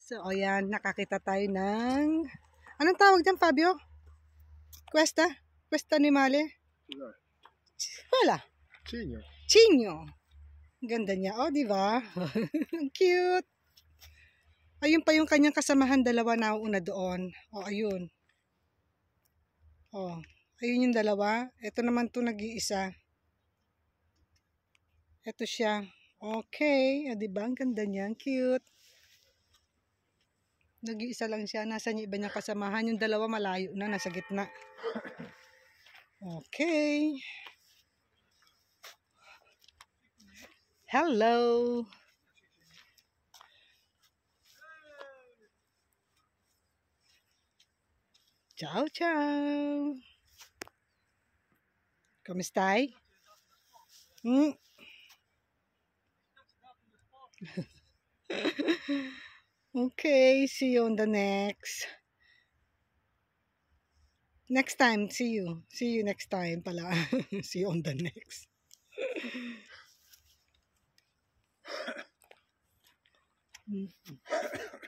So, ayan, nakakita tayo ng... Anong tawag dyan, Fabio? Cuesta? Cuesta animale? Wala. Cigno. Cigno. Ganda niya. Oh, di ba? Cute. Ayun pa yung kanyang kasamahan, dalawa na una doon. Oh, ayun. Oh, ayun yung dalawa. Ito naman to nag-iisa. Ito siya. Okay. Ah, di ba? Ang ganda niya. Cute. Nag-iisa lang siya. Nasa niya iba niyang kasamahan. Yung dalawa malayo na. Nasa gitna. Okay. Hello. Ciao, ciao. Come stai? Okay, see you on the next time. See you next time pala. See you on the next.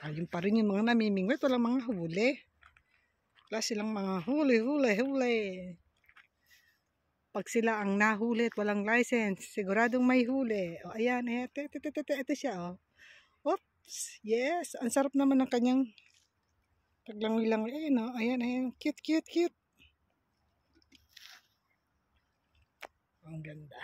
Ayun pa rin yung mga namimingwit, walang mga huli. Wala silang mga huli. Pag sila ang nahuli at walang license, siguradong may huli. O ayan, ito siya, oh. Oops, yes. Ang sarap naman ng kanyang paglangoy-langoy. Ayan, oh. Ayan. Cute. Ang ganda.